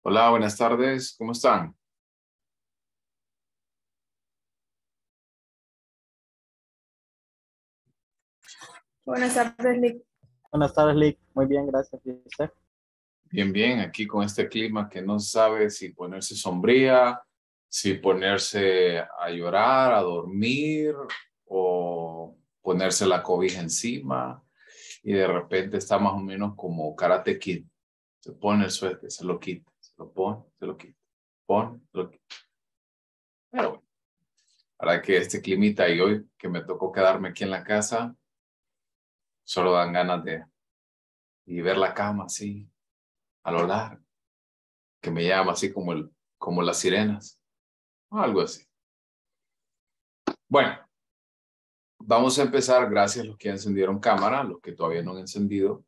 Hola, buenas tardes. ¿Cómo están? Buenas tardes, Lick. Buenas tardes, Lick. Muy bien, gracias. ¿Y usted? Bien, bien. Aquí con este clima que no sabe si ponerse sombría, si ponerse a llorar, a dormir o ponerse la cobija encima. Y de repente está más o menos como Karate Kid. Se pone el suéter, se lo quita, se lo pone, se lo quita, pone, se lo quita. Pero bueno, para que este climita y hoy que me tocó quedarme aquí en la casa, solo dan ganas de ver la cama así, a lo largo, que me llama así como las sirenas, o algo así. Bueno, vamos a empezar, gracias a los que ya encendieron cámara, los que todavía no han encendido.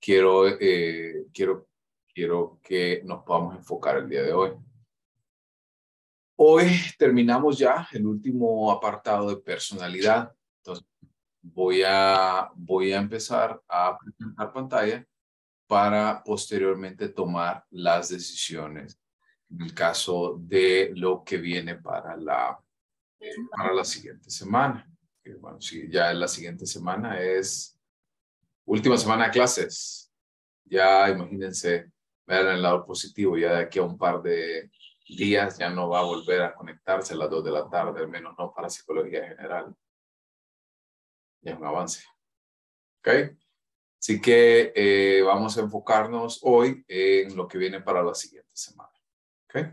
Quiero que nos podamos enfocar el día de hoy. Hoy terminamos ya el último apartado de personalidad. Entonces, voy a empezar a presentar pantalla para posteriormente tomar las decisiones en el caso de lo que viene para la siguiente semana. Bueno, sí, ya la siguiente semana es última semana de clases. Ya imagínense, vean el lado positivo, ya de aquí a un par de días ya no va a volver a conectarse a las 2 de la tarde, al menos no para psicología general. Ya es un avance. ¿Ok? Así que vamos a enfocarnos hoy en lo que viene para la siguiente semana. ¿Ok?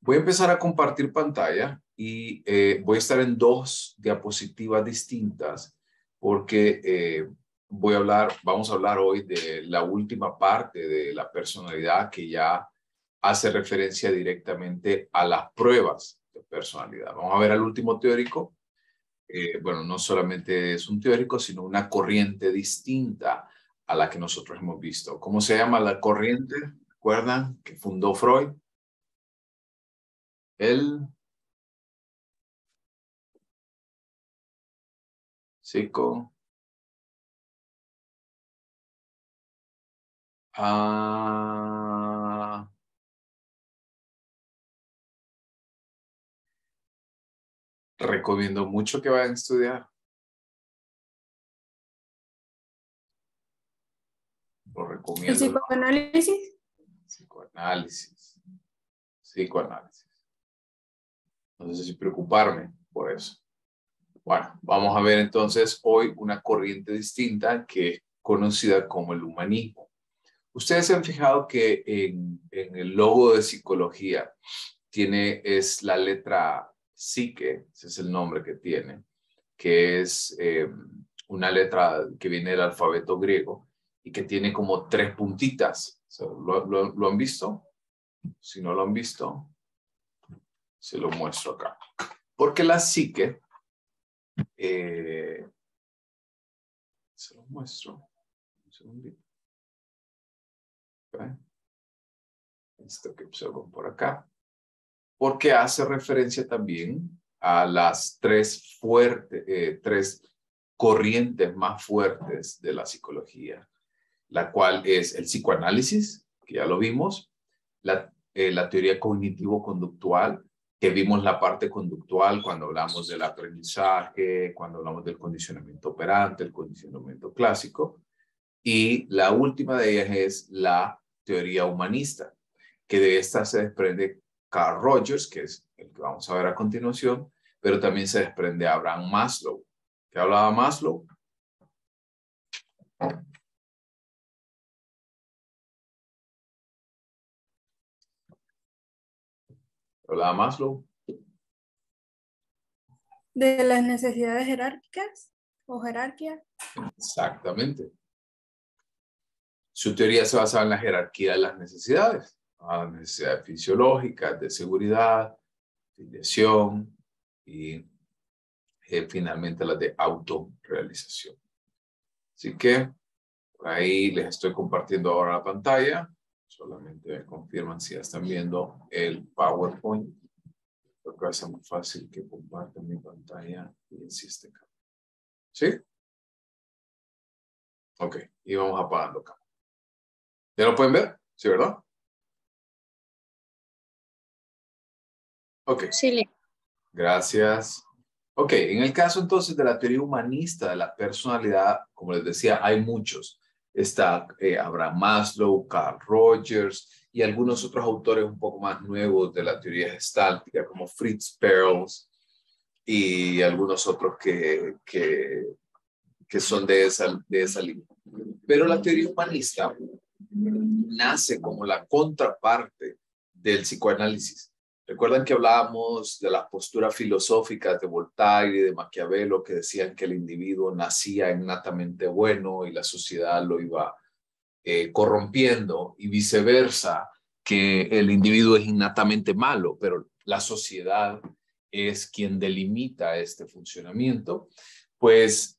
Voy a empezar a compartir pantalla y voy a estar en 2 diapositivas distintas porque vamos a hablar hoy de la última parte de la personalidad que ya hace referencia directamente a las pruebas de personalidad. Vamos a ver al último teórico. Bueno, no solamente es un teórico, sino una corriente distinta a la que nosotros hemos visto. ¿Cómo se llama la corriente? ¿Recuerdan que fundó Freud? El psico. Recomiendo mucho que vayan a estudiar. Lo recomiendo. ¿El psicoanálisis? Psicoanálisis. Psicoanálisis. No sé si preocuparme por eso. Bueno, vamos a ver entonces hoy una corriente distinta que es conocida como el humanismo. Ustedes se han fijado que en el logo de psicología es la letra psique, ese es el nombre que tiene, que es una letra que viene del alfabeto griego y que tiene como 3 puntitas. ¿Lo han visto? Si no lo han visto, se lo muestro acá. Porque la psique, se lo muestro, un segundito. ¿Okay? Esto que observan por acá. Porque hace referencia también a las 3 corrientes más fuertes de la psicología, la cual es el psicoanálisis, que ya lo vimos, la teoría cognitivo-conductual, que vimos la parte conductual cuando hablamos del aprendizaje, cuando hablamos del condicionamiento operante, el condicionamiento clásico, y la última de ellas es la teoría humanista, que de esta se desprende Carl Rogers, que es el que vamos a ver a continuación, pero también se desprende Abraham Maslow. ¿Qué hablaba Maslow? ¿Hablaba Maslow? ¿De las necesidades jerárquicas o jerarquía? Exactamente. Su teoría se basaba en la jerarquía de las necesidades. Las necesidades fisiológicas, de seguridad, filiación y finalmente las de autorrealización. Así que por ahí les estoy compartiendo ahora la pantalla. Solamente me confirman si ya están viendo el PowerPoint. Creo que va a ser más fácil que compartan mi pantalla y así esté. ¿Sí? Ok, y vamos apagando acá. ¿Ya lo pueden ver? ¿Sí, verdad? Ok. Sí, Gracias. Ok, en el caso entonces de la teoría humanista de la personalidad, como les decía, hay muchos. Está Abraham Maslow, Carl Rogers y algunos otros autores un poco más nuevos de la teoría gestáltica, como Fritz Perls y algunos otros que son de esa línea. Pero la teoría humanista nace como la contraparte del psicoanálisis. Recuerdan que hablábamos de las posturas filosóficas de Voltaire y de Maquiavelo que decían que el individuo nacía innatamente bueno y la sociedad lo iba corrompiendo y viceversa, que el individuo es innatamente malo, pero la sociedad es quien delimita este funcionamiento. Pues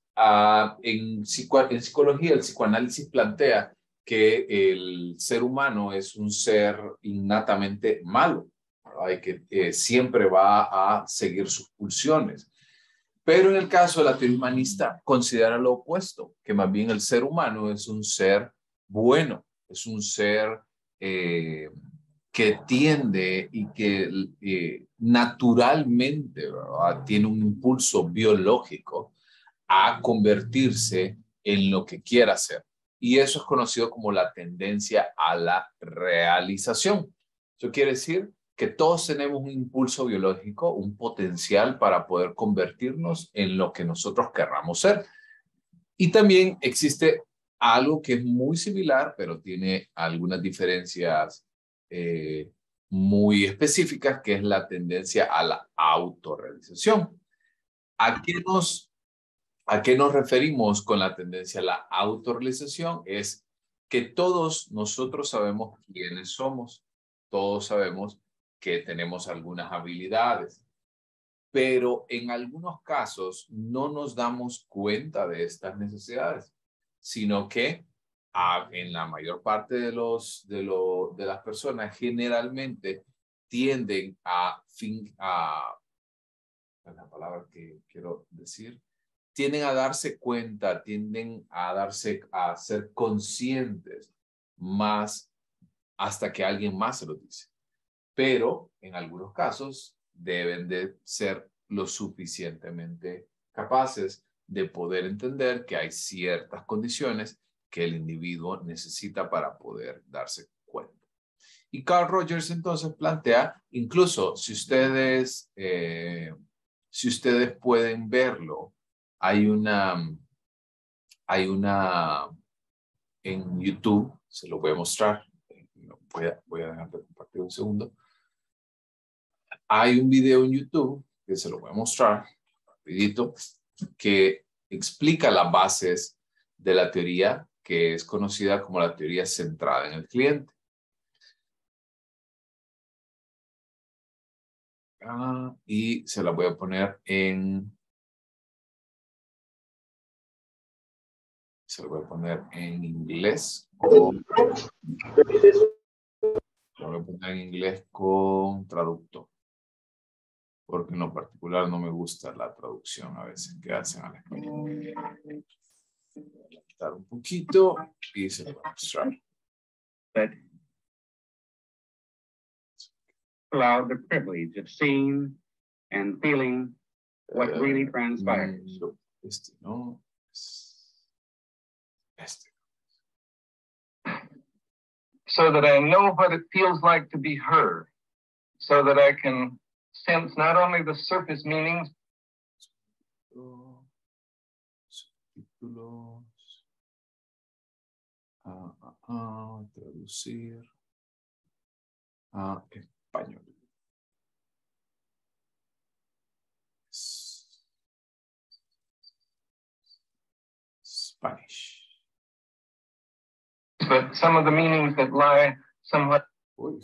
en psicología el psicoanálisis plantea que el ser humano es un ser innatamente malo, ¿verdad? Y que siempre va a seguir sus pulsiones. Pero en el caso de la teoría humanista, considera lo opuesto, que más bien el ser humano es un ser bueno, es un ser que tiende y que naturalmente, ¿verdad? Tiene un impulso biológico a convertirse en lo que quiera ser. Y eso es conocido como la tendencia a la realización. Eso quiere decir que todos tenemos un impulso biológico, un potencial para poder convertirnos en lo que nosotros querramos ser. Y también existe algo que es muy similar, pero tiene algunas diferencias muy específicas, que es la tendencia a la autorrealización. ¿A qué nos ¿A qué nos referimos con la tendencia a la autorrealización? Es que todos nosotros sabemos quiénes somos, todos sabemos que tenemos algunas habilidades, pero en algunos casos no nos damos cuenta de estas necesidades, sino que en la mayor parte de las personas generalmente tienden la palabra que quiero decir, tienden a darse cuenta, tienden a ser conscientes más hasta que alguien más se lo dice. Pero en algunos casos deben de ser lo suficientemente capaces de poder entender que hay ciertas condiciones que el individuo necesita para poder darse cuenta. Y Carl Rogers entonces plantea, incluso si ustedes pueden verlo, hay una en YouTube, se lo voy a mostrar, voy a dejar de compartir un segundo. Hay un video en YouTube que se lo voy a mostrar rapidito, que explica las bases de la teoría que es conocida como la teoría centrada en el cliente. Y se la voy a poner en inglés. Lo voy a poner en inglés con traductor. Porque en lo particular no me gusta la traducción a veces que hacen al español. Voy a quitar un poquito y se lo voy a mostrar. Allow the privilege of seeing and feeling what really transpires. Este no. Este. So that I know what it feels like to be heard, so that I can sense not only the surface meanings. Subtítulos. Traducir a español. Spanish. But some of the meanings that lie somewhat. Uy.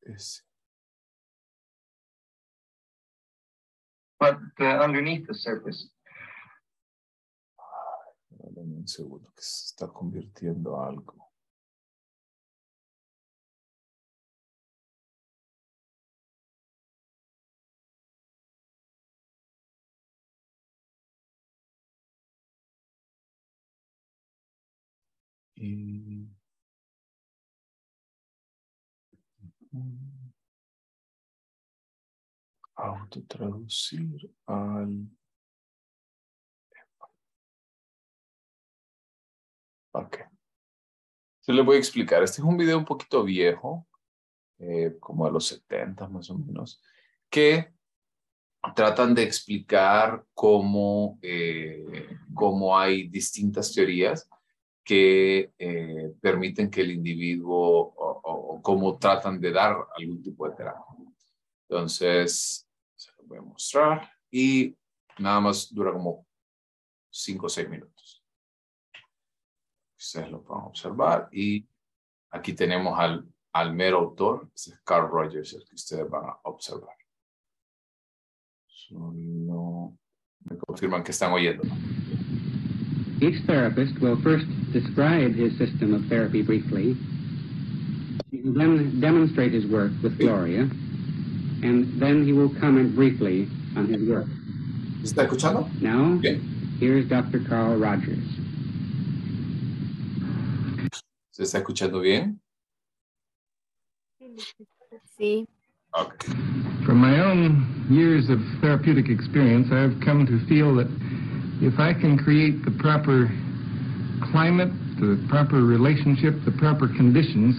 ese. But underneath the surface. Dame un segundo que se está convirtiendo a algo. Y... autotraducir al... Ok. Se le voy a explicar. Este es un video un poquito viejo, como de los 70 más o menos, que tratan de explicar cómo hay distintas teorías que permiten que el individuo o cómo tratan de dar algún tipo de terapia. Entonces, se lo voy a mostrar y nada más dura como 5 o 6 minutos. Ustedes lo pueden observar y aquí tenemos al mero autor, es Carl Rogers, el que ustedes van a observar. Solo me confirman que están oyendo. Each therapist will first describe his system of therapy briefly, then demonstrate his work with Gloria, and then he will comment briefly on his work. ¿Se está escuchando? Now, Bien. here's Dr. Carl Rogers. ¿Se está escuchando bien? Sí. Okay. From my own years of therapeutic experience, I've come to feel that if I can create the proper climate, the proper relationship, the proper conditions,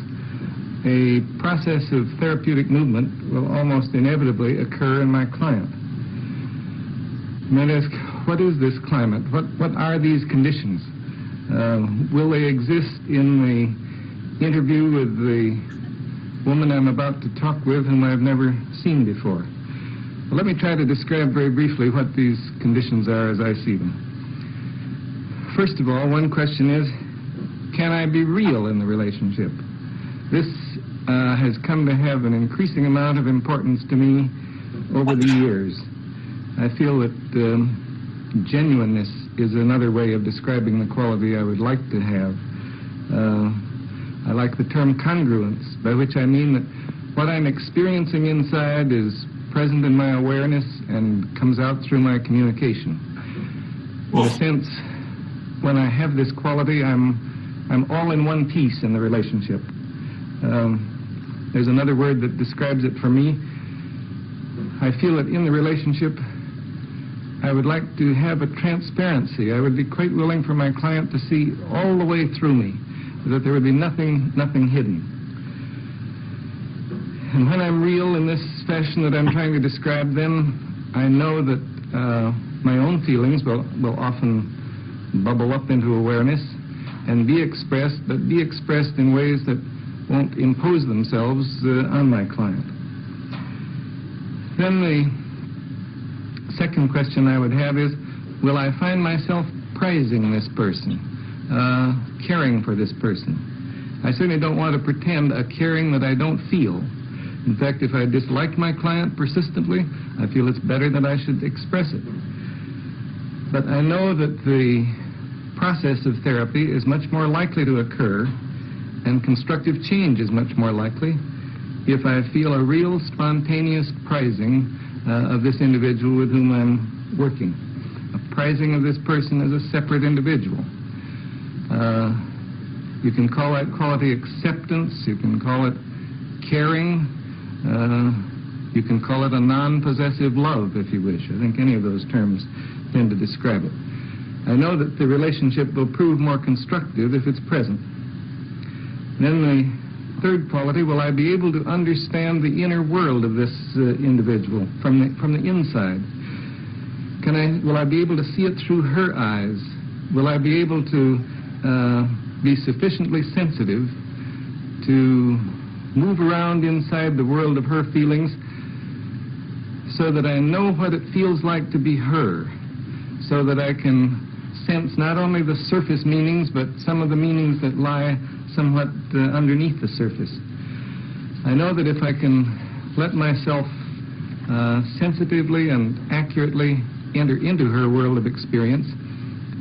a process of therapeutic movement will almost inevitably occur in my client. You might ask, what is this climate? What are these conditions? Will they exist in the interview with the woman I'm about to talk with whom I've never seen before? Well, let me try to describe very briefly what these conditions are as I see them. First of all, one question is, can I be real in the relationship? This has come to have an increasing amount of importance to me over the years. I feel that genuineness is another way of describing the quality I would like to have. I like the term congruence, by which I mean that what I'm experiencing inside is present in my awareness and comes out through my communication. In a sense, when I have this quality, I'm all in one piece in the relationship. There's another word that describes it for me. I feel that in the relationship, I would like to have a transparency. I would be quite willing for my client to see all the way through me, that there would be nothing hidden. And when I'm real in this fashion that I'm trying to describe, then I know that my own feelings will often bubble up into awareness and be expressed, but be expressed in ways that won't impose themselves on my client. Then the second question I would have is, will I find myself prizing this person, caring for this person? I certainly don't want to pretend a caring that I don't feel. In fact, if I dislike my client persistently, I feel it's better that I should express it. But I know that the process of therapy is much more likely to occur, and constructive change is much more likely, if I feel a real spontaneous prizing of this individual with whom I'm working. A prizing of this person as a separate individual. You can call that quality acceptance, you can call it caring, you can call it a non-possessive love, if you wish. I think any of those terms tend to describe it. I know that the relationship will prove more constructive if it's present. Then the third quality, will I be able to understand the inner world of this individual from the inside? Will I be able to see it through her eyes? Will I be able to be sufficiently sensitive to move around inside the world of her feelings so that I know what it feels like to be her, so that I can sense not only the surface meanings, but some of the meanings that lie somewhat underneath the surface. I know that if I can let myself sensitively and accurately enter into her world of experience,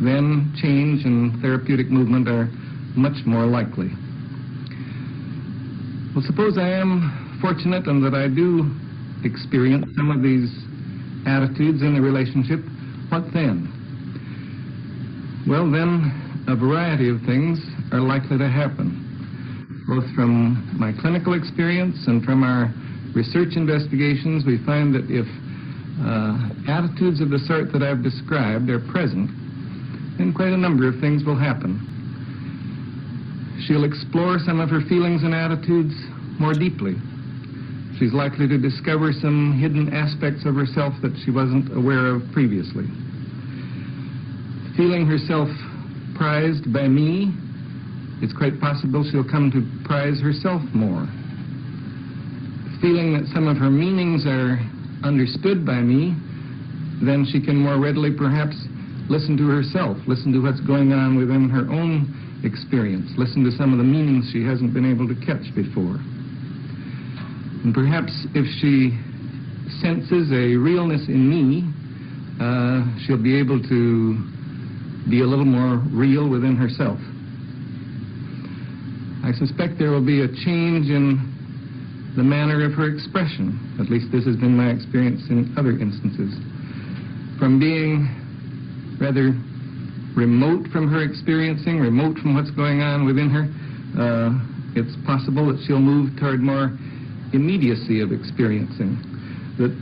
then change and therapeutic movement are much more likely. Well, suppose I am fortunate and that I do experience some of these attitudes in the relationship. What then? Well, then a variety of things are likely to happen. Both from my clinical experience and from our research investigations, we find that if attitudes of the sort that I've described are present, then quite a number of things will happen. She'll explore some of her feelings and attitudes more deeply. She's likely to discover some hidden aspects of herself that she wasn't aware of previously. Feeling herself prized by me, it's quite possible she'll come to prize herself more. Feeling that some of her meanings are understood by me, then she can more readily perhaps listen to herself, listen to what's going on within her own experience, listen to some of the meanings she hasn't been able to catch before. And perhaps if she senses a realness in me, she'll be able to be a little more real within herself. I suspect there will be a change in the manner of her expression. At least this has been my experience in other instances. From being rather remote from her experiencing, remote from what's going on within her, it's possible that she'll move toward more immediacy of experiencing, that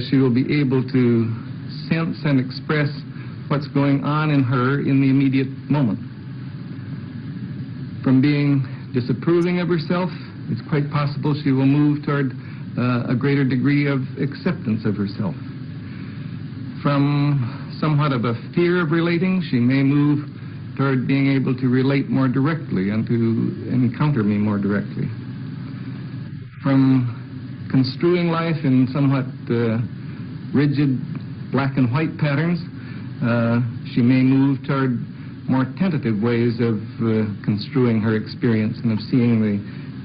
she will be able to sense and express what's going on in her in the immediate moment. From being disapproving of herself, it's quite possible she will move toward a greater degree of acceptance of herself. From somewhat of a fear of relating, she may move toward being able to relate more directly and to encounter me more directly. From construing life in somewhat rigid black and white patterns, she may move toward more tentative ways of construing her experience and of seeing the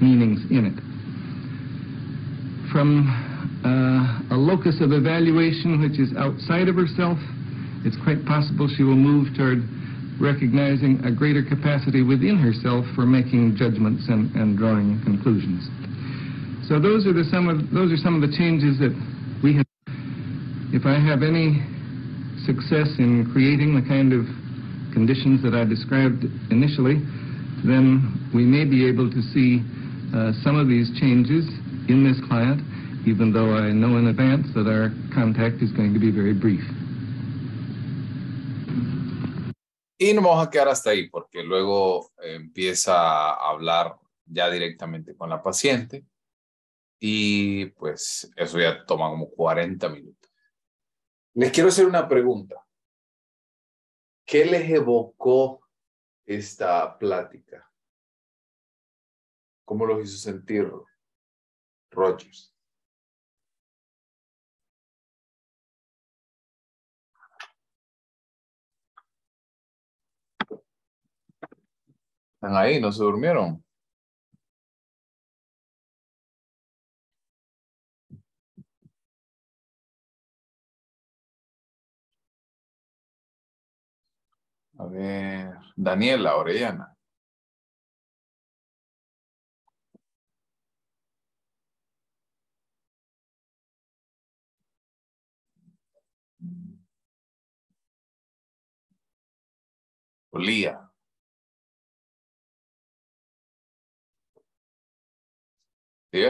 meanings in it. From a locus of evaluation which is outside of herself, it's quite possible she will move toward recognizing a greater capacity within herself for making judgments and drawing conclusions. So those are some of the changes that we have. If I have any success in creating the kind of conditions that I described initially, then we may be able to see some of these changes in this client, even though I know in advance that our contact is going to be very brief. Y nos vamos a quedar hasta ahí porque luego empieza a hablar ya directamente con la paciente y pues eso ya toma como 40 minutos. Les quiero hacer una pregunta. ¿Qué les evocó esta plática? ¿Cómo los hizo sentir, Rogers? ¿Están ahí? ¿No se durmieron? A ver, Daniela Orellana. Olía. ¿Sí?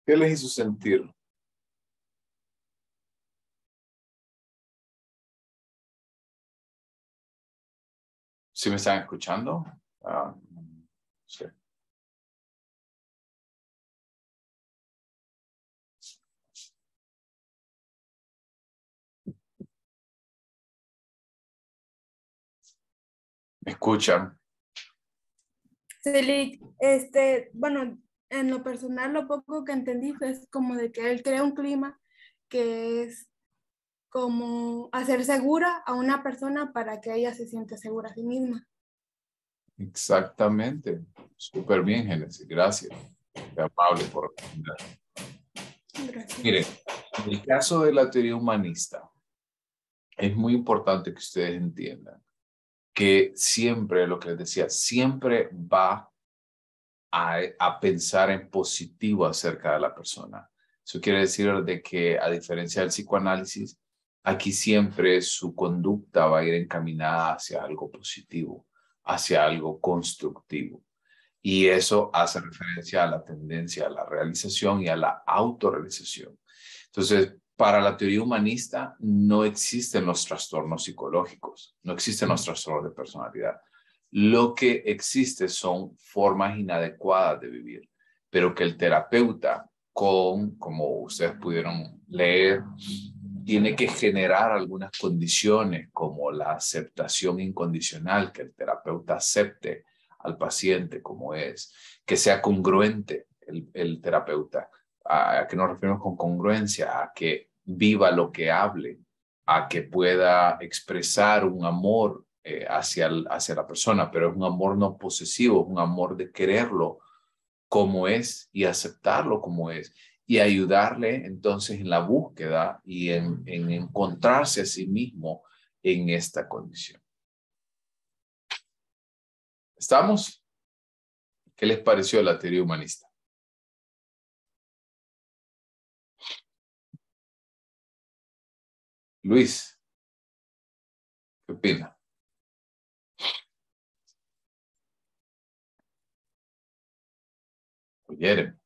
¿Qué les hizo sentir? ¿Sí me están escuchando? Sí. ¿Me escuchan? Sí, bueno, en lo personal, lo poco que entendí fue como de que él crea un clima que es como hacer segura a una persona para que ella se sienta segura a sí misma. Exactamente. Súper bien, Génesis. Gracias. Qué amable por responder. Gracias. Miren, en el caso de la teoría humanista, es muy importante que ustedes entiendan que siempre, lo que les decía, siempre va a pensar en positivo acerca de la persona. Eso quiere decir de que, a diferencia del psicoanálisis, aquí siempre su conducta va a ir encaminada hacia algo positivo, hacia algo constructivo. Y eso hace referencia a la tendencia a la realización y a la autorrealización. Entonces, para la teoría humanista no existen los trastornos psicológicos, no existen los trastornos de personalidad. Lo que existe son formas inadecuadas de vivir, pero que el terapeuta, como ustedes pudieron leer, tiene que generar algunas condiciones como la aceptación incondicional, que el terapeuta acepte al paciente como es, que sea congruente el terapeuta. ¿A qué nos referimos con congruencia? A que viva lo que hable, a que pueda expresar un amor hacia la persona, pero es un amor no posesivo, es un amor de quererlo como es y aceptarlo como es y ayudarle entonces en la búsqueda y en encontrarse a sí mismo en esta condición. ¿Estamos? ¿Qué les pareció la teoría humanista? Luis, ¿qué opina? Oyeron.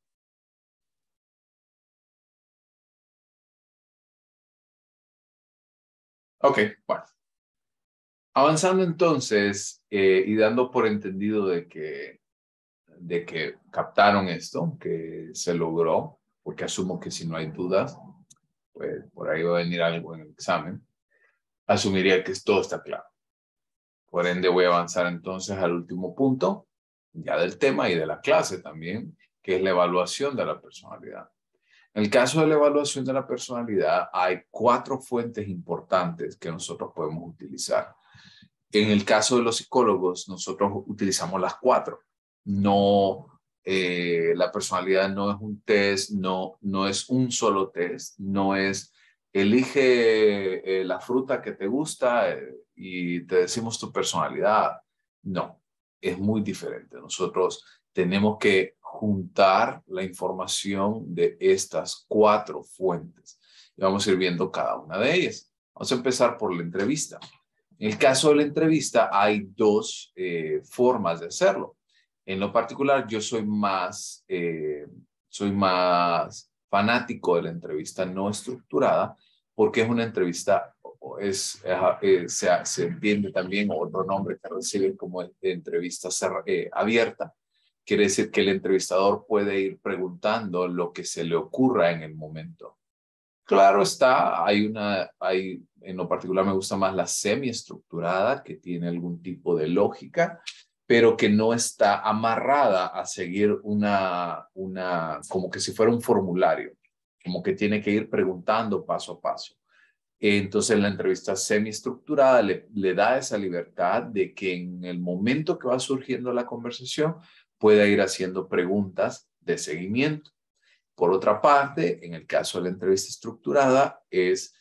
Ok, bueno. Avanzando entonces y dando por entendido de que captaron esto, que se logró, porque asumo que si no hay dudas, pues por ahí va a venir algo en el examen, asumiría que todo está claro. Por ende voy a avanzar entonces al último punto, ya del tema y de la clase también, que es la evaluación de la personalidad. En el caso de la evaluación de la personalidad, hay 4 fuentes importantes que nosotros podemos utilizar. En el caso de los psicólogos, nosotros utilizamos las 4. No, la personalidad no es un test, no es un solo test, no es elige la fruta que te gusta y te decimos tu personalidad. No, es muy diferente. Nosotros tenemos que juntar la información de estas 4 fuentes. Y vamos a ir viendo cada una de ellas. Vamos a empezar por la entrevista. En el caso de la entrevista hay 2 formas de hacerlo. En lo particular, yo soy más fanático de la entrevista no estructurada porque es una entrevista, se entiende también otro nombre que recibe como entrevista abierta. Quiere decir que el entrevistador puede ir preguntando lo que se le ocurra en el momento. Claro está, en lo particular me gusta más la semiestructurada, que tiene algún tipo de lógica, pero que no está amarrada a seguir como que si fuera un formulario, como que tiene que ir preguntando paso a paso. Entonces la entrevista semiestructurada le da esa libertad de que en el momento que va surgiendo la conversación pueda ir haciendo preguntas de seguimiento. Por otra parte, en el caso de la entrevista estructurada, es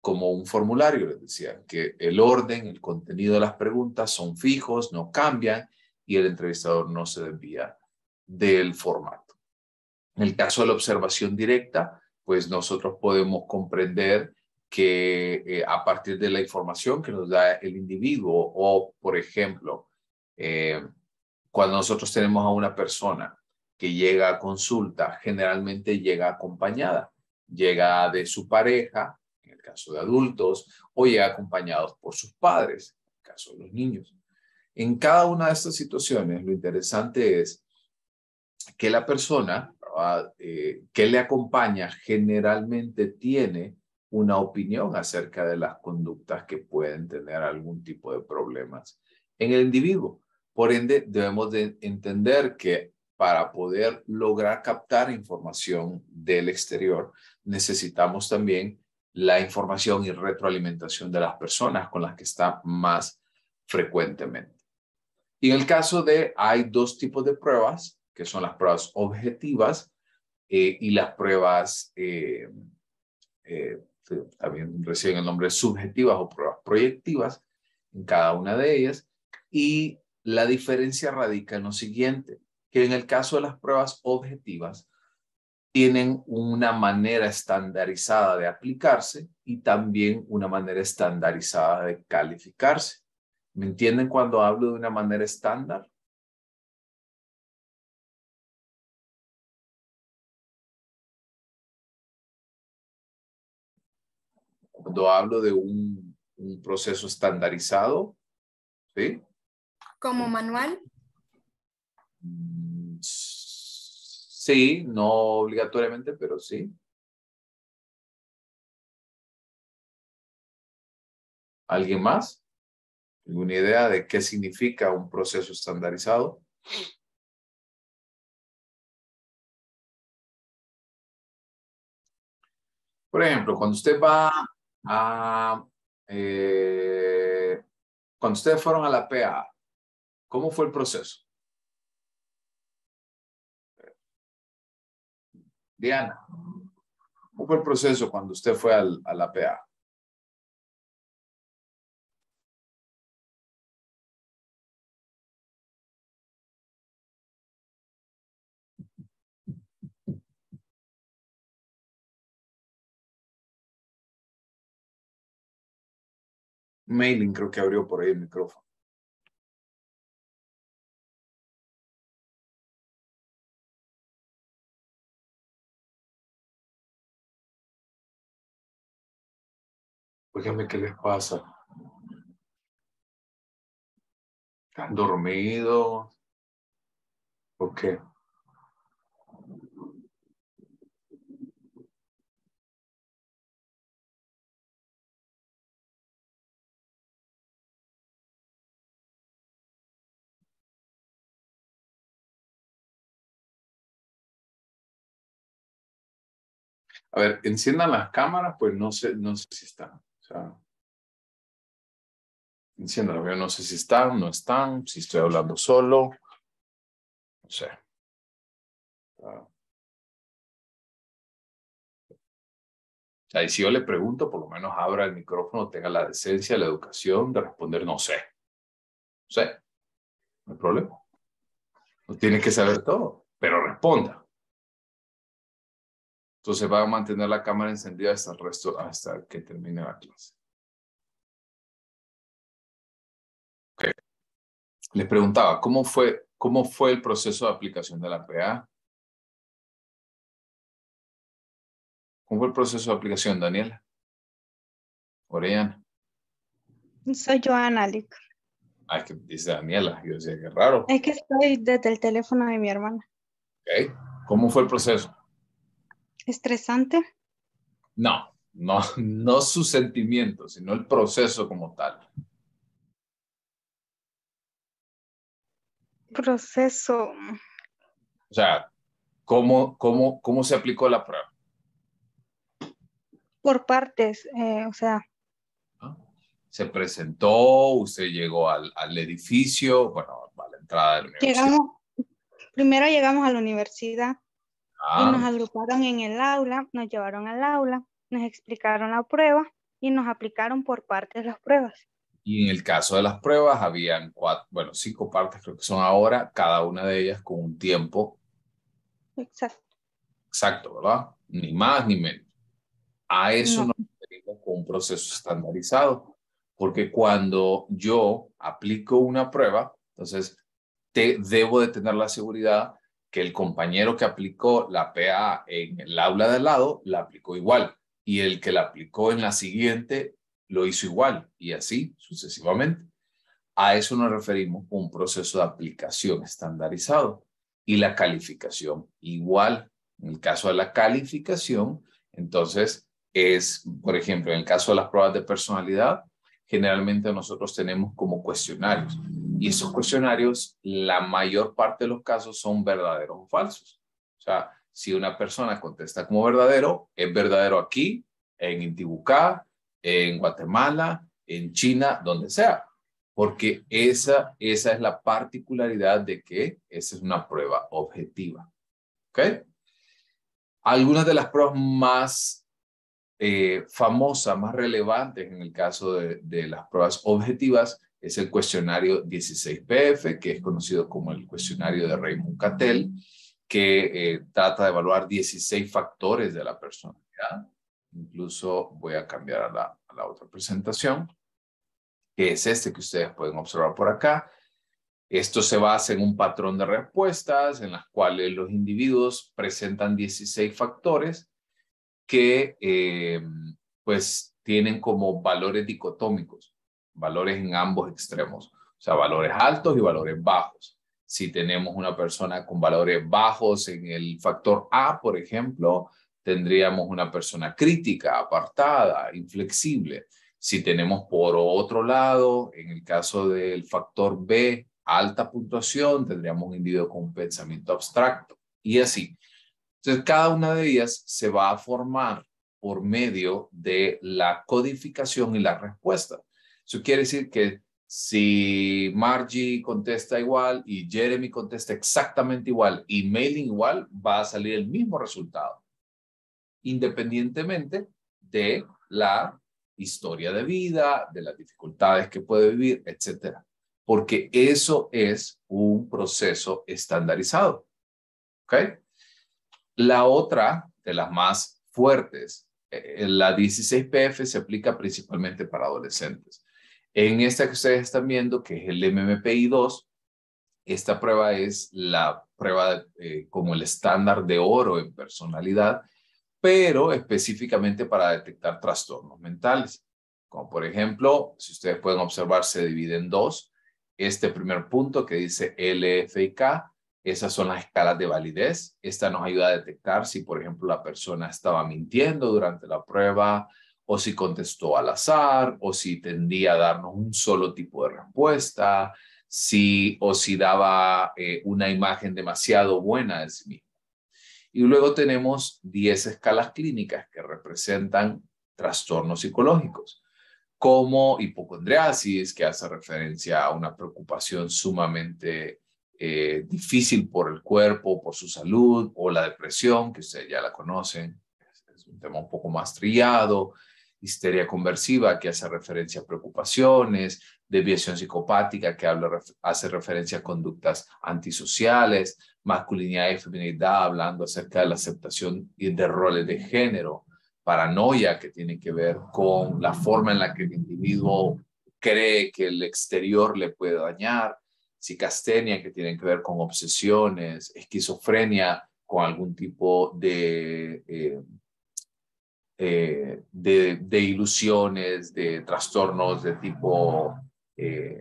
como un formulario, les decía, que el orden, el contenido de las preguntas son fijos, no cambian y el entrevistador no se desvía del formato. En el caso de la observación directa, pues nosotros podemos comprender que a partir de la información que nos da el individuo o, por ejemplo, cuando nosotros tenemos a una persona que llega a consulta, generalmente llega acompañada, llega de su pareja, en el caso de adultos, o llega acompañados por sus padres, en el caso de los niños. En cada una de estas situaciones, lo interesante es que la persona que le acompaña generalmente tiene una opinión acerca de las conductas que pueden tener algún tipo de problemas en el individuo. Por ende, debemos de entender que para poder lograr captar información del exterior, necesitamos también la información y retroalimentación de las personas con las que está más frecuentemente. Y en el caso de, hay dos tipos de pruebas, que son las pruebas objetivas y las pruebas, también reciben el nombre de subjetivas o pruebas proyectivas en cada una de ellas. Y la diferencia radica en lo siguiente, que en el caso de las pruebas objetivas, tienen una manera estandarizada de aplicarse y también una manera estandarizada de calificarse. ¿Me entienden cuando hablo de una manera estándar? Cuando hablo de un proceso estandarizado, ¿sí? ¿Como manual? Sí, no obligatoriamente, pero sí. ¿Alguien más? ¿Alguna idea de qué significa un proceso estandarizado? Por ejemplo, cuando usted va a... cuando ustedes fueron a la PA, ¿cómo fue el proceso? Diana, ¿cómo fue el proceso cuando usted fue a la PA? Mailing creo que abrió por ahí el micrófono. Dígame qué les pasa. ¿Están dormidos? ¿O qué? A ver, enciendan las cámaras, pues no sé si están. O sea, enciéndanlas, yo no sé si están, no están, si estoy hablando solo. No sé. O sea, y si yo le pregunto, por lo menos abra el micrófono, tenga la decencia, la educación de responder no sé. No sé. No hay problema. No tiene que saber todo, pero responda. Entonces va a mantener la cámara encendida hasta el resto, hasta que termine la clase. Okay. Les preguntaba, ¿cómo fue el proceso de aplicación de la PA? ¿Cómo fue el proceso de aplicación, Daniela? Orellana. Soy Joana, Lick. Ay, que dice Daniela. Yo decía, qué raro. Es que estoy desde el teléfono de mi hermana. Okay. ¿Cómo fue el proceso? ¿Estresante? No sus sentimientos, sino el proceso como tal. Proceso. O sea, ¿cómo se aplicó la prueba? Por partes, o sea. ¿Ah? Se presentó, usted llegó al edificio, bueno, a la entrada de la universidad. Primero llegamos a la universidad y nos agruparon en el aula, nos llevaron al aula, nos explicaron la prueba y nos aplicaron por partes las pruebas. Y en el caso de las pruebas, habían 5 partes, creo que son ahora, cada una de ellas con un tiempo exacto, ¿verdad? Ni más ni menos. A eso nos referimos con un proceso estandarizado, porque cuando yo aplico una prueba, entonces debo de tener la seguridad que el compañero que aplicó la PA en el aula de al lado, la aplicó igual, y el que la aplicó en la siguiente lo hizo igual, y así sucesivamente. A eso nos referimos con un proceso de aplicación estandarizado. Y la calificación igual. En el caso de la calificación, entonces es, por ejemplo, en el caso de las pruebas de personalidad, generalmente nosotros tenemos como cuestionarios. Y esos cuestionarios, la mayor parte de los casos son verdaderos o falsos. O sea, si una persona contesta como verdadero, es verdadero aquí en Intibucá, en Guatemala, en China, donde sea. Porque esa es la particularidad de que esa es una prueba objetiva. ¿Ok? Algunas de las pruebas más famosas, más relevantes en el caso de las pruebas objetivas es el cuestionario 16PF, que es conocido como el cuestionario de Raymond-Cattell, que trata de evaluar 16 factores de la personalidad. Incluso voy a cambiar a la otra presentación, que es este que ustedes pueden observar por acá. Esto se basa en un patrón de respuestas en las cuales los individuos presentan 16 factores que pues tienen como valores dicotómicos, valores en ambos extremos, o sea, valores altos y valores bajos. Si tenemos una persona con valores bajos en el factor A, por ejemplo, tendríamos una persona crítica, apartada, inflexible. Si tenemos por otro lado, en el caso del factor B, alta puntuación, tendríamos un individuo con un pensamiento abstracto y así. Entonces, cada una de ellas se va a formar por medio de la codificación y la respuesta. Eso quiere decir que si Margie contesta igual y Jeremy contesta exactamente igual y Mailing igual, va a salir el mismo resultado, independientemente de la historia de vida, de las dificultades que puede vivir, etc. Porque eso es un proceso estandarizado. ¿Ok? La otra de las más fuertes, la 16PF, se aplica principalmente para adolescentes. En esta que ustedes están viendo, que es el MMPI-2, esta prueba es la prueba como el estándar de oro en personalidad, pero específicamente para detectar trastornos mentales. Como por ejemplo, si ustedes pueden observar, se divide en dos. Este primer punto que dice L, F y K, esas son las escalas de validez. Esta nos ayuda a detectar si, por ejemplo, la persona estaba mintiendo durante la prueba, o si contestó al azar, o si tendía a darnos un solo tipo de respuesta, o si daba una imagen demasiado buena de sí mismo. Y luego tenemos 10 escalas clínicas que representan trastornos psicológicos, como hipocondriasis, que hace referencia a una preocupación sumamente difícil por el cuerpo, por su salud, o la depresión, que ustedes ya la conocen, es un tema un poco más trillado, histeria conversiva, que hace referencia a preocupaciones, desviación psicopática, que hace referencia a conductas antisociales, masculinidad y feminidad, hablando acerca de la aceptación de roles de género, paranoia, que tiene que ver con la forma en la que el individuo cree que el exterior le puede dañar, psicastenia, que tiene que ver con obsesiones, esquizofrenia, con algún tipo de ilusiones, de trastornos de tipo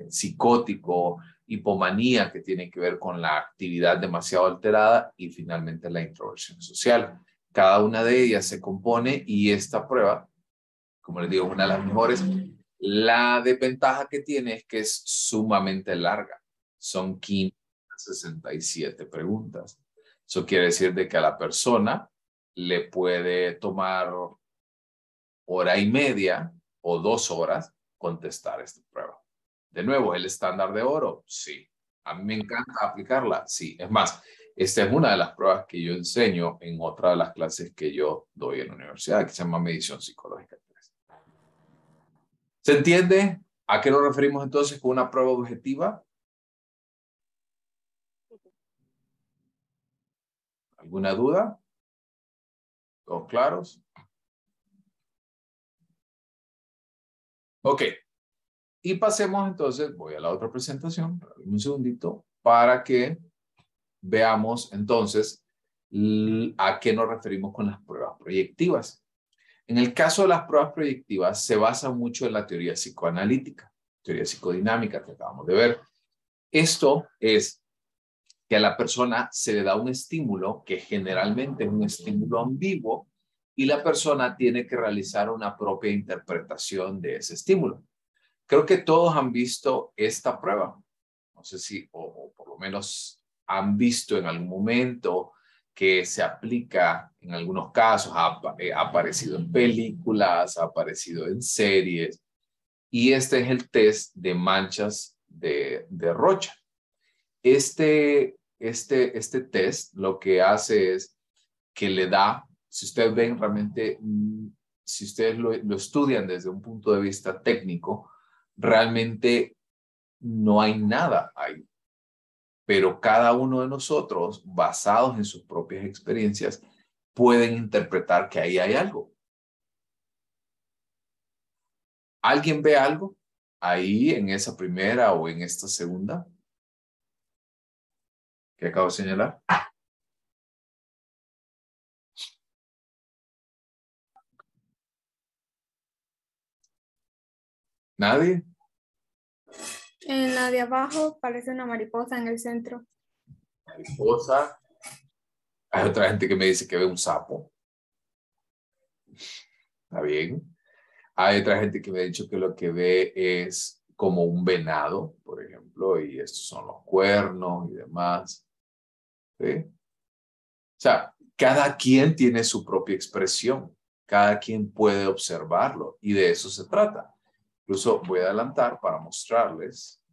psicótico, hipomanía, que tiene que ver con la actividad demasiado alterada, y finalmente la introversión social. Cada una de ellas se compone, y esta prueba, como les digo, una de las mejores. La desventaja que tiene es que es sumamente larga. Son 567 preguntas. Eso quiere decir de que a la persona le puede tomar hora y media o 2 horas contestar esta prueba. De nuevo, ¿el estándar de oro? Sí. A mí me encanta aplicarla. Sí. Es más, esta es una de las pruebas que yo enseño en otra de las clases que yo doy en la universidad, que se llama Medición Psicológica 3. ¿Se entiende a qué nos referimos entonces con una prueba objetiva? ¿Alguna duda? ¿Todos claros? Ok. Y pasemos entonces, voy a la otra presentación, un segundito, para que veamos entonces a qué nos referimos con las pruebas proyectivas. En el caso de las pruebas proyectivas, se basa mucho en la teoría psicoanalítica, teoría psicodinámica que acabamos de ver. Esto es que a la persona se le da un estímulo, que generalmente es un estímulo ambiguo, y la persona tiene que realizar una propia interpretación de ese estímulo. Creo que todos han visto esta prueba. No sé si, o por lo menos han visto en algún momento que se aplica en algunos casos, ha aparecido en películas, ha aparecido en series, y este es el test de manchas de rocha. Este test lo que hace es que le da, si ustedes ven realmente, si ustedes lo estudian desde un punto de vista técnico, realmente no hay nada ahí. Pero cada uno de nosotros, basados en sus propias experiencias, pueden interpretar que ahí hay algo. ¿Alguien ve algo ahí en esa primera o en esta segunda que acabo de señalar? ¿Nadie? En la de abajo parece una mariposa en el centro. Mariposa. Hay otra gente que me dice que ve un sapo. Está bien. Hay otra gente que me ha dicho que lo que ve es como un venado, por ejemplo, y estos son los cuernos y demás. ¿Sí? O sea, cada quien tiene su propia expresión. Cada quien puede observarlo y de eso se trata. Incluso voy a adelantar para mostrarles.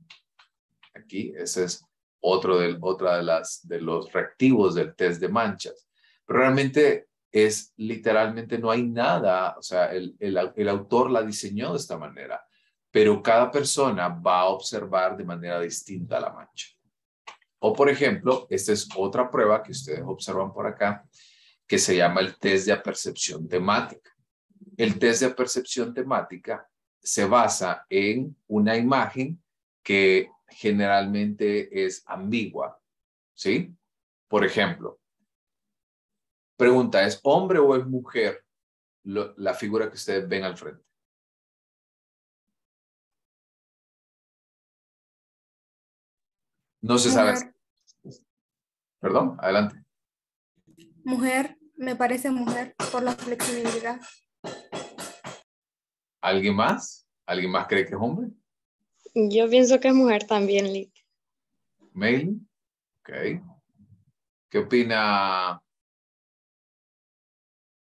Aquí, ese es otra de los reactivos del test de manchas. Pero realmente es literalmente no hay nada, o sea, el autor la diseñó de esta manera, pero cada persona va a observar de manera distinta la mancha. O por ejemplo, esta es otra prueba que ustedes observan por acá, que se llama el test de apercepción temática. El test de apercepción temática se basa en una imagen que generalmente es ambigua, ¿sí? Por ejemplo, pregunta, ¿es hombre o es mujer la figura que ustedes ven al frente? No se sabe. Mujer. Perdón, adelante. Mujer, me parece mujer por la flexibilidad. ¿Alguien más? ¿Alguien más cree que es hombre? Yo pienso que es mujer también, Lick. ¿Male? Ok. ¿Qué opina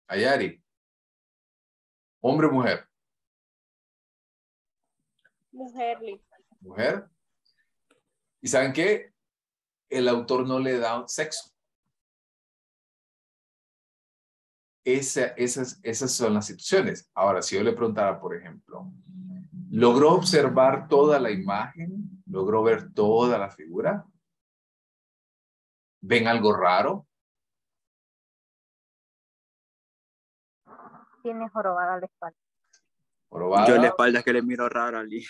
Ayari? ¿Hombre o mujer? Mujer, Lick. ¿Mujer? ¿Y saben qué? El autor no le da sexo. Esas son las situaciones. Ahora, si yo le preguntara, por ejemplo, ¿logró observar toda la imagen? ¿Logró ver toda la figura? ¿Ven algo raro? Tiene jorobada la espalda. ¿Jorobada? Yo la espalda es que le miro raro a Lee.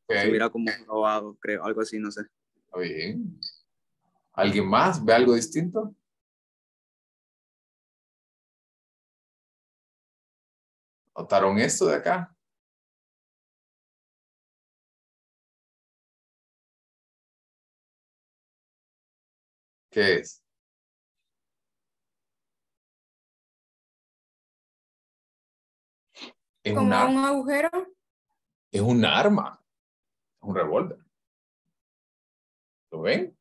Okay. Se mira como jorobado, creo, algo así, no sé. Está bien. ¿Alguien más ve algo distinto? ¿Notaron esto de acá? ¿Qué es? Es ¿Como un agujero? Es un arma. Es un revólver. ¿Lo ven?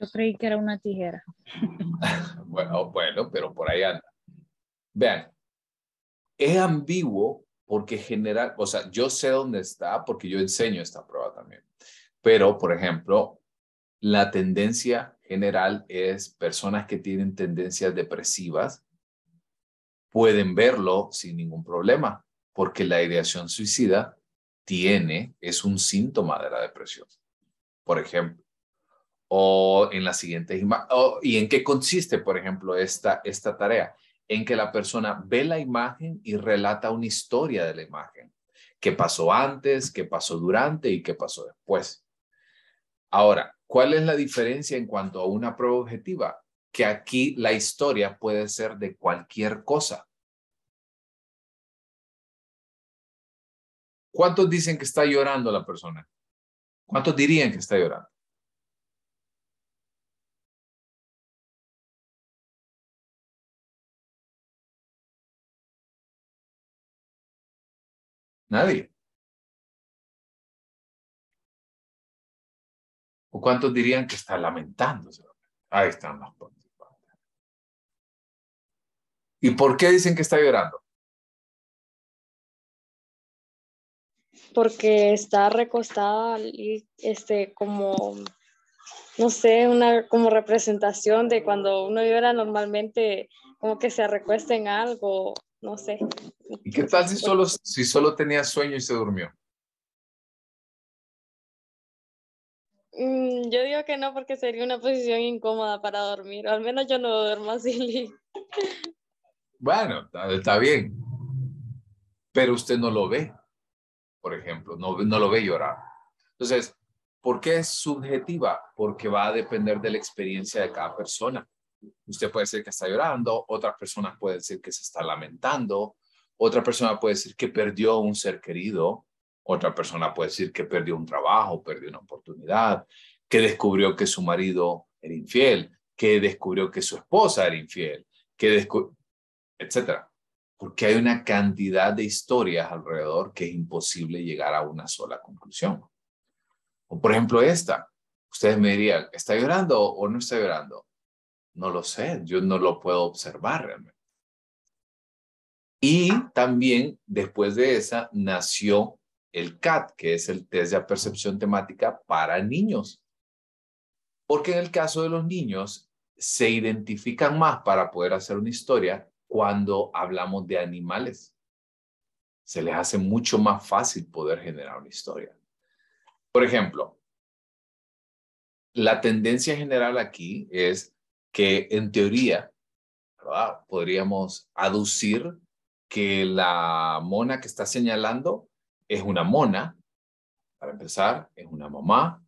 Yo creí que era una tijera. Bueno, pero por ahí anda. Vean, es ambiguo porque general, o sea, yo sé dónde está porque yo enseño esta prueba también. Pero, por ejemplo, la tendencia general es personas que tienen tendencias depresivas pueden verlo sin ningún problema porque la ideación suicida es un síntoma de la depresión, por ejemplo. O en la siguiente imagen. ¿Y en qué consiste, por ejemplo, esta tarea? En que la persona ve la imagen y relata una historia de la imagen. ¿Qué pasó antes? ¿Qué pasó durante? ¿Y qué pasó después? Ahora, ¿cuál es la diferencia en cuanto a una prueba objetiva? Que aquí la historia puede ser de cualquier cosa. ¿Cuántos dicen que está llorando la persona? ¿Cuántos dirían que está llorando? Nadie. ¿O cuántos dirían que está lamentándose? Ahí están los participantes. ¿Y por qué dicen que está llorando? Porque está recostada y como, no sé, una como representación de cuando uno llora normalmente, como que se recuesta en algo, no sé. ¿Y qué tal si solo tenía sueño y se durmió? Yo digo que no, porque sería una posición incómoda para dormir, o al menos yo no duermo así. Bueno, está bien. Pero usted no lo ve, por ejemplo, no lo ve llorar. Entonces, ¿por qué es subjetiva? Porque va a depender de la experiencia de cada persona. Usted puede decir que está llorando, otras personas pueden decir que se está lamentando, otra persona puede decir que perdió un ser querido, otra persona puede decir que perdió un trabajo, perdió una oportunidad, que descubrió que su marido era infiel, que descubrió que su esposa era infiel, etcétera. Porque hay una cantidad de historias alrededor que es imposible llegar a una sola conclusión. O por ejemplo esta, ustedes me dirían, ¿está llorando o no está llorando? No lo sé, yo no lo puedo observar realmente. Y también después de esa nació el CAT, que es el test de percepción temática para niños. Porque en el caso de los niños se identifican más para poder hacer una historia cuando hablamos de animales. Se les hace mucho más fácil poder generar una historia. Por ejemplo, la tendencia general aquí es que en teoría, ¿verdad?, podríamos aducir que la mona que está señalando es una mona. Para empezar, es una mamá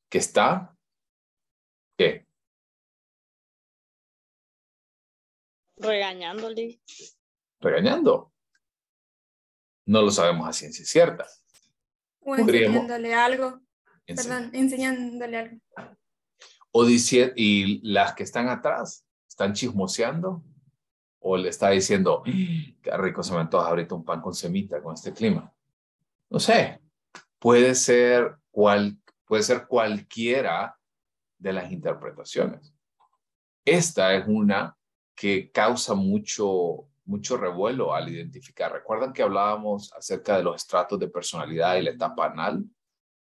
que está, ¿qué? Regañándole. Regañando. No lo sabemos a ciencia cierta. O enseñándole algo. Perdón, enseñándole algo. O dice, y las que están atrás están chismoseando o le está diciendo, qué rico se me antoja ahorita un pan con semita con este clima. No sé, puede ser cualquiera de las interpretaciones. Esta es una que causa mucho revuelo al identificar. ¿Recuerdan que hablábamos acerca de los estratos de personalidad y la etapa anal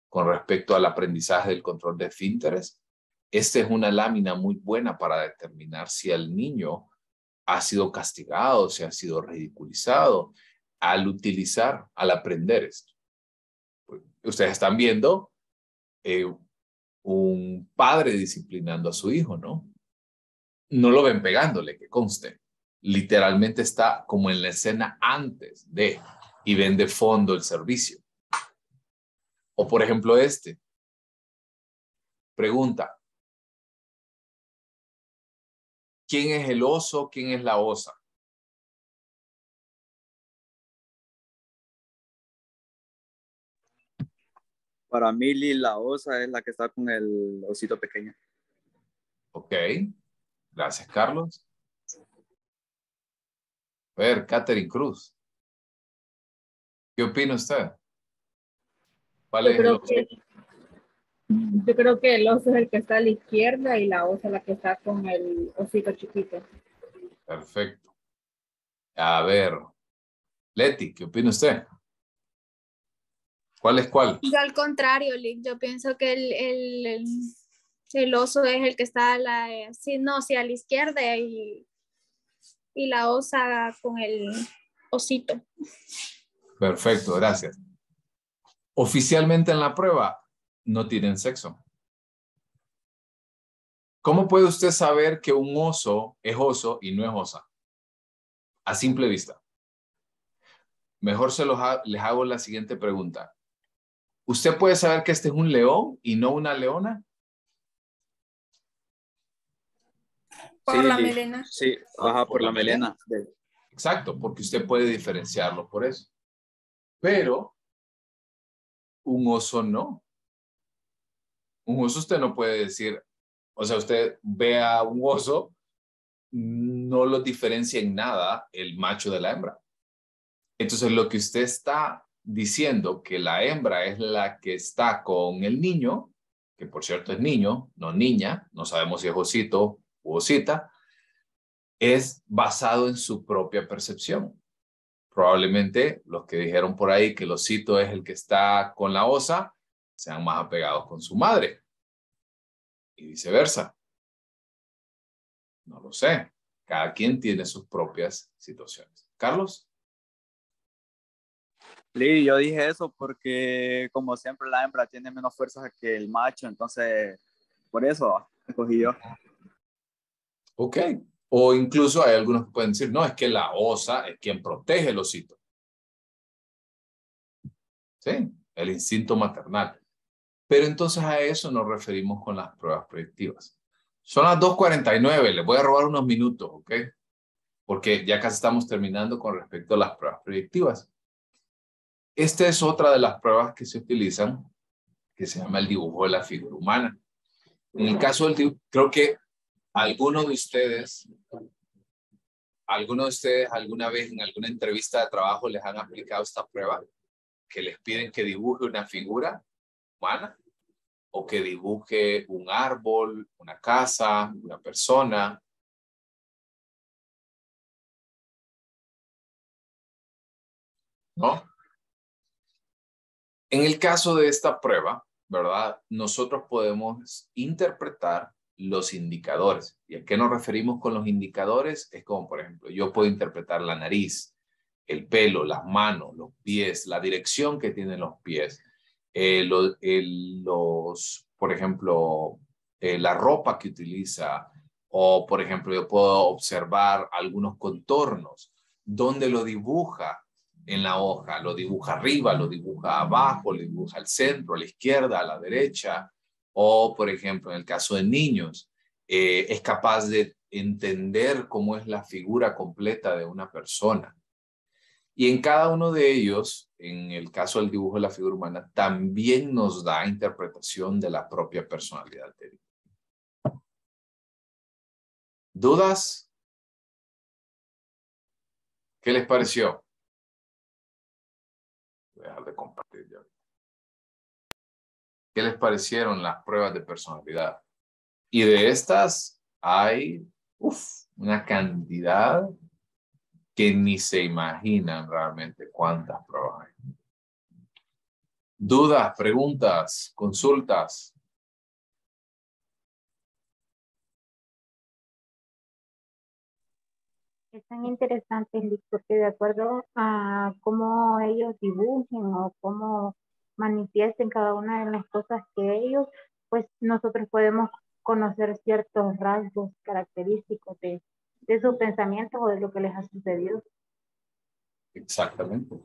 con respecto al aprendizaje del control de esfínteres? Esta es una lámina muy buena para determinar si el niño ha sido castigado, si ha sido ridiculizado al aprender esto. Ustedes están viendo un padre disciplinando a su hijo, ¿no? No lo ven pegándole, que conste. Literalmente está como en la escena antes de, y ven de fondo el servicio. O por ejemplo pregunta, ¿quién es el oso? ¿Quién es la osa? Para mí, la osa es la que está con el osito pequeño. Ok. Gracias, Carlos. A ver, Catherine Cruz. ¿Qué opina usted? Yo creo que el oso es el que está a la izquierda y la osa es la que está con el osito chiquito. Perfecto. A ver, Leti, ¿qué opina usted? ¿Cuál es cuál? Yo al contrario, Lick, yo pienso que el oso es el que está a la izquierda y la osa con el osito. Perfecto, gracias. Oficialmente en la prueba no tienen sexo. ¿Cómo puede usted saber que un oso es oso y no es osa? A simple vista. Mejor les hago la siguiente pregunta. ¿Usted puede saber que este es un león y no una leona? Por la melena. Sí, ajá, por la melena. Exacto, porque usted puede diferenciarlo por eso. Pero un oso no. Un oso usted no puede decir, o sea, usted ve a un oso, no lo diferencia en nada el macho de la hembra. Entonces lo que usted está diciendo que la hembra es la que está con el niño, que por cierto es niño, no niña, no sabemos si es osito u osita, es basado en su propia percepción. Probablemente los que dijeron por ahí que el osito es el que está con la osa, sean más apegados con su madre. Y viceversa. No lo sé. Cada quien tiene sus propias situaciones. Carlos. Sí, yo dije eso porque como siempre la hembra tiene menos fuerza que el macho, entonces por eso escogí yo. Ok. O incluso hay algunos que pueden decir, no, es que la osa es quien protege el osito. Sí, el instinto maternal. Pero entonces a eso nos referimos con las pruebas predictivas. Son las 2:49, les voy a robar unos minutos, ¿ok? Porque ya casi estamos terminando con respecto a las pruebas predictivas. Esta es otra de las pruebas que se utilizan, que se llama el dibujo de la figura humana. En el caso del dibujo, creo que alguno de ustedes alguna vez en alguna entrevista de trabajo les han aplicado esta prueba, que les piden que dibuje una figura humana o que dibuje un árbol, una casa, una persona. ¿No? En el caso de esta prueba, ¿verdad? Nosotros podemos interpretar los indicadores. ¿Y a qué nos referimos con los indicadores? Es como, por ejemplo, yo puedo interpretar la nariz, el pelo, las manos, los pies, la dirección que tienen los pies, por ejemplo, la ropa que utiliza, o, por ejemplo, yo puedo observar algunos contornos, dónde lo dibuja en la hoja, lo dibuja arriba, lo dibuja abajo, lo dibuja al centro, a la izquierda, a la derecha, o, por ejemplo, en el caso de niños, es capaz de entender cómo es la figura completa de una persona. Y en cada uno de ellos, en el caso del dibujo de la figura humana, también nos da interpretación de la propia personalidad de él. ¿Dudas? ¿Qué les pareció? Voy a dejar de compartir ya. ¿Qué les parecieron las pruebas de personalidad? Y de estas hay una cantidad que ni se imaginan realmente cuántas pruebas hay. ¿Dudas, preguntas, consultas? Están interesantes, porque de acuerdo a cómo ellos dibujen o cómo manifiesten cada una de las cosas que ellos, pues nosotros podemos conocer ciertos rasgos característicos de sus pensamientos o de lo que les ha sucedido. Exactamente.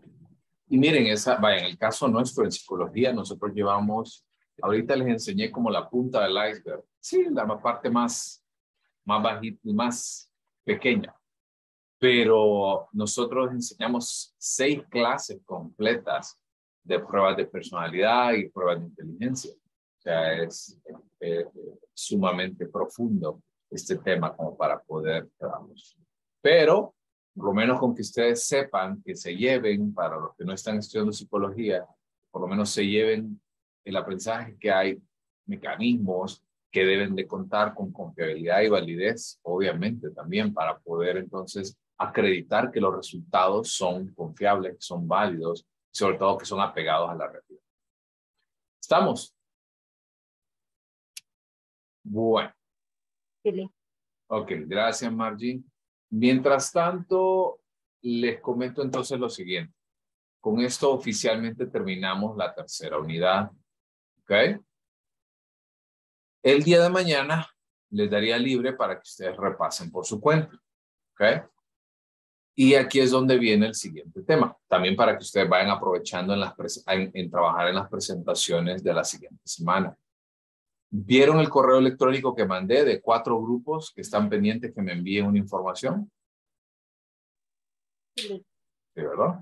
Y miren, en el caso nuestro en psicología, nosotros llevamos, ahorita les enseñé como la punta del iceberg. Sí, la parte más bajita y más pequeña. Pero nosotros enseñamos 6 clases completas de pruebas de personalidad y pruebas de inteligencia. O sea, es sumamente profundo este tema como para poder trabajarlos. Pero, por lo menos con que ustedes sepan, que se lleven, para los que no están estudiando psicología, por lo menos se lleven el aprendizaje que hay mecanismos que deben de contar con confiabilidad y validez, obviamente también, para poder entonces acreditar que los resultados son confiables, que son válidos, y sobre todo que son apegados a la realidad. ¿Estamos? Bueno. Sí. Ok, gracias, Margie. Mientras tanto, les comento entonces lo siguiente. Con esto oficialmente terminamos la tercera unidad. ¿Ok? El día de mañana les daría libre para que ustedes repasen por su cuenta. ¿Ok? Y aquí es donde viene el siguiente tema. También para que ustedes vayan aprovechando en trabajar en las presentaciones de la siguiente semana. ¿Vieron el correo electrónico que mandé de 4 grupos que están pendientes que me envíen una información? Sí. ¿Sí, verdad?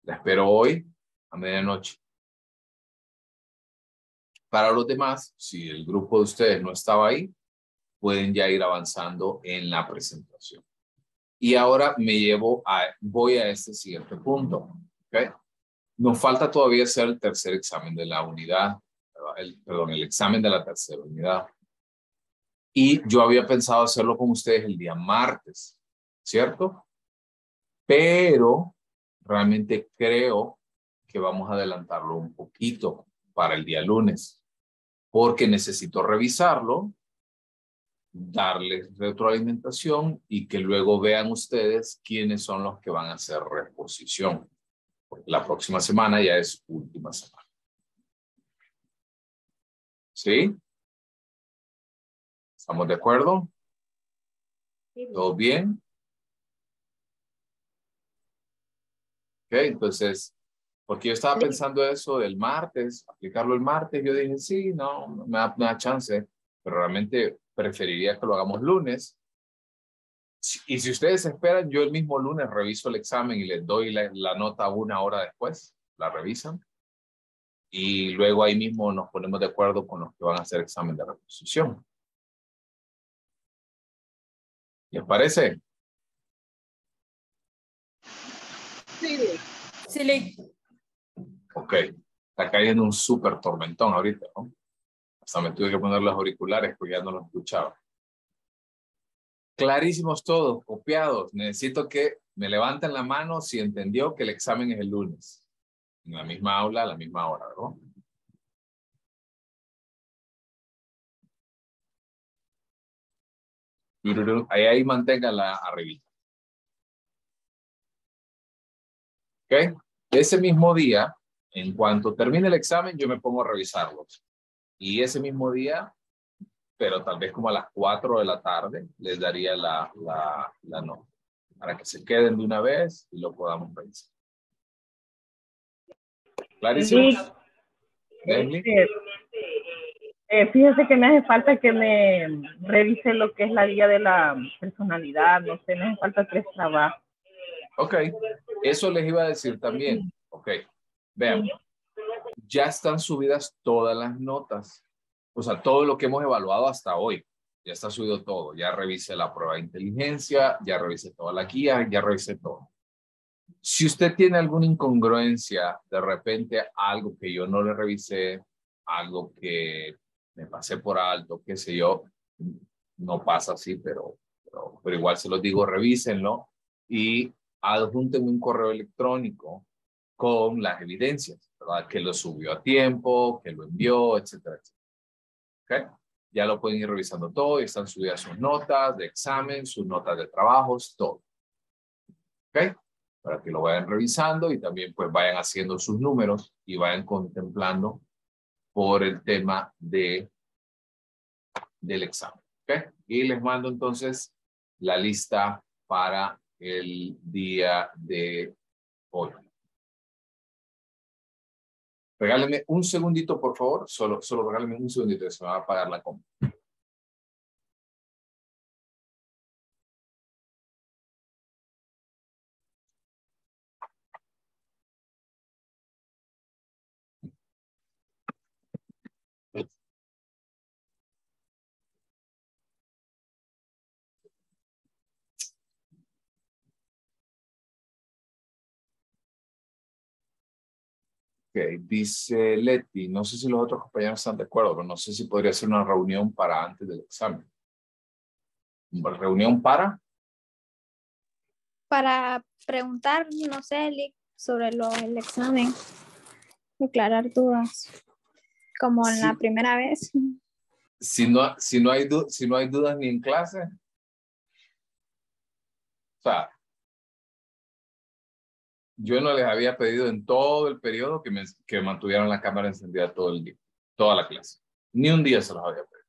La espero hoy a medianoche. Para los demás, si el grupo de ustedes no estaba ahí, pueden ya ir avanzando en la presentación. Y ahora voy a este siguiente punto. ¿Okay? Nos falta todavía hacer el tercer examen de la unidad. el examen de la tercera unidad. Y yo había pensado hacerlo con ustedes el día martes, ¿cierto? Pero realmente creo que vamos a adelantarlo un poquito para el día lunes, porque necesito revisarlo, darles retroalimentación y que luego vean ustedes quiénes son los que van a hacer reposición. Porque la próxima semana ya es última semana. ¿Sí? ¿Estamos de acuerdo? ¿Todo bien? Ok, entonces, porque yo estaba pensando eso del martes, aplicarlo el martes, yo dije, sí, no me da chance, pero realmente preferiría que lo hagamos lunes. Y si ustedes esperan, yo el mismo lunes reviso el examen y les doy la nota 1 hora después, la revisan. Y luego ahí mismo nos ponemos de acuerdo con los que van a hacer examen de reposición. ¿Les parece? Sí. Sí. Ok. Está cayendo un súper tormentón ahorita, ¿no? Hasta me tuve que poner los auriculares porque ya no los escuchaba. Clarísimos todos, copiados. Necesito que me levanten la mano si entendió que el examen es el lunes. En la misma aula, a la misma hora, ¿no? Ahí manténganla arriba. ¿Ok? Ese mismo día, en cuanto termine el examen, yo me pongo a revisarlos. Y ese mismo día, pero tal vez como a las 4 de la tarde, les daría la nota. Para que se queden de una vez y lo podamos revisar. ¿Clarísimo? Fíjese que me hace falta que me revise lo que es la guía de la personalidad, no sé, me hace falta 3 trabajos. Ok, eso les iba a decir también. Ok, vean, ya están subidas todas las notas. O sea, todo lo que hemos evaluado hasta hoy. Ya está subido todo. Ya revisé la prueba de inteligencia, ya revisé toda la guía, ya revisé todo. Si usted tiene alguna incongruencia, de repente algo que yo no le revisé, algo que me pasé por alto, qué sé yo, no pasa así, pero igual se los digo, revísenlo y adjúntenme un correo electrónico con las evidencias, ¿verdad? Que lo subió a tiempo, que lo envió, etcétera, etcétera. ¿Ok? Ya lo pueden ir revisando todo y están subidas sus notas de examen, sus notas de trabajos, todo. ¿Ok? Para que lo vayan revisando y también pues vayan haciendo sus números y vayan contemplando por el tema del examen. ¿Ok? Y les mando entonces la lista para el día de hoy. Regálenme un segundito, por favor. Solo regálenme un segundito que se me va a apagar la compra. Ok, dice Leti, no sé si los otros compañeros están de acuerdo, pero no sé si podría ser una reunión para antes del examen. ¿Reunión para? Para preguntar, no sé, sobre el examen, aclarar dudas, como en la primera vez. Si no hay dudas ni en clase. O sea, yo no les había pedido en todo el periodo que mantuvieran la cámara encendida todo el día, toda la clase. Ni un día se los había pedido.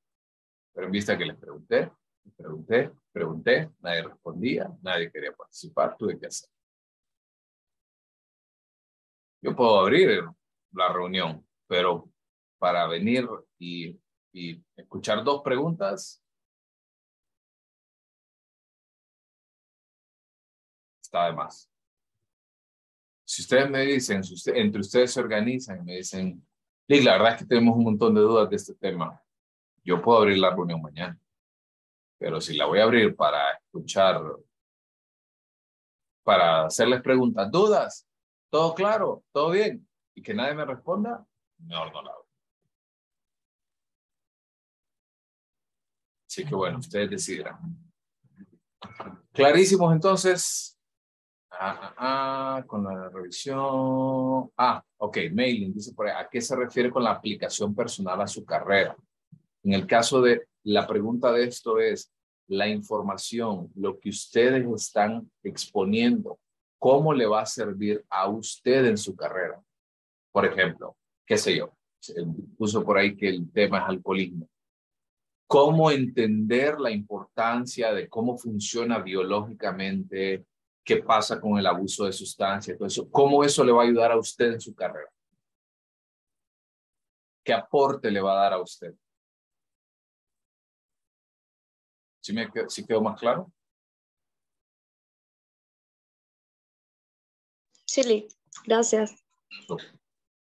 Pero en vista que les pregunté, nadie respondía, nadie quería participar, tuve que hacer. Yo puedo abrir la reunión, pero para venir y escuchar 2 preguntas, está de más. Si ustedes me dicen, entre ustedes se organizan y me dicen, Lick, la verdad es que tenemos un montón de dudas de este tema, yo puedo abrir la reunión mañana. Pero si la voy a abrir para escuchar, para hacerles preguntas, dudas, todo claro, todo bien, y que nadie me responda, mejor no la abro. Así que bueno, ustedes decidirán. Clarísimos entonces. Con la revisión. Ok, mailing, dice por ahí, ¿a qué se refiere con la aplicación personal a su carrera? En el caso de, la pregunta de esto es, la información, lo que ustedes están exponiendo, ¿cómo le va a servir a usted en su carrera? Por ejemplo, qué sé yo, puso por ahí que el tema es alcoholismo. ¿Cómo entender la importancia de cómo funciona biológicamente? ¿Qué pasa con el abuso de sustancias? Todo eso. ¿Cómo eso le va a ayudar a usted en su carrera? ¿Qué aporte le va a dar a usted? ¿Sí quedó más claro? Sí, gracias.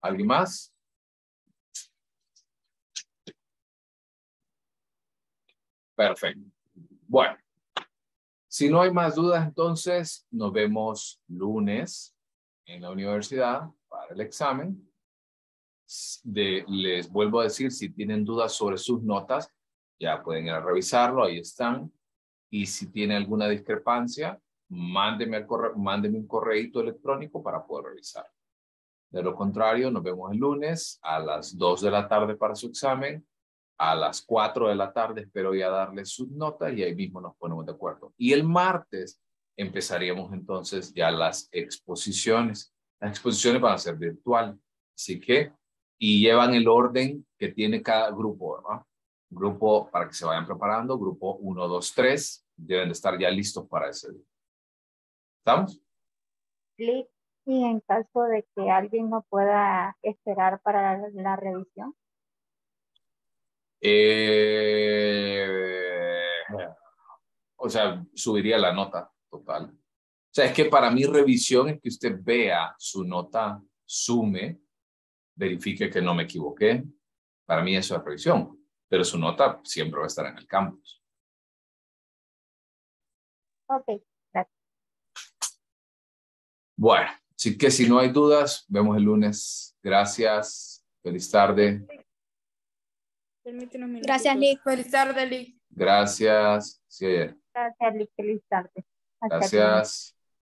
¿Alguien más? Perfecto. Bueno, si no hay más dudas, entonces nos vemos lunes en la universidad para el examen. Les vuelvo a decir, si tienen dudas sobre sus notas, ya pueden ir a revisarlo, ahí están. Y si tiene alguna discrepancia, mándeme un correíto electrónico para poder revisar. De lo contrario, nos vemos el lunes a las 2 de la tarde para su examen. A las 4 de la tarde espero ya darle sus notas y ahí mismo nos ponemos de acuerdo. Y el martes empezaríamos entonces ya las exposiciones. Las exposiciones van a ser virtuales. Así que, y llevan el orden que tiene cada grupo, ¿no? Grupo, para que se vayan preparando, grupo 1, 2, 3, deben de estar ya listos para ese día. ¿Estamos? Y en caso de que alguien no pueda esperar para la revisión. O sea, subiría la nota total. O sea, es que para mí revisión es que usted vea su nota, sume, verifique que no me equivoqué. Para mí eso es revisión, pero su nota siempre va a estar en el campus. Ok, gracias. Bueno, así que si no hay dudas, vemos el lunes. Gracias. Feliz tarde. Gracias, Lick. Feliz tarde, Lick. Gracias. Sí. Gracias, Lick. Feliz tarde. Hasta Gracias.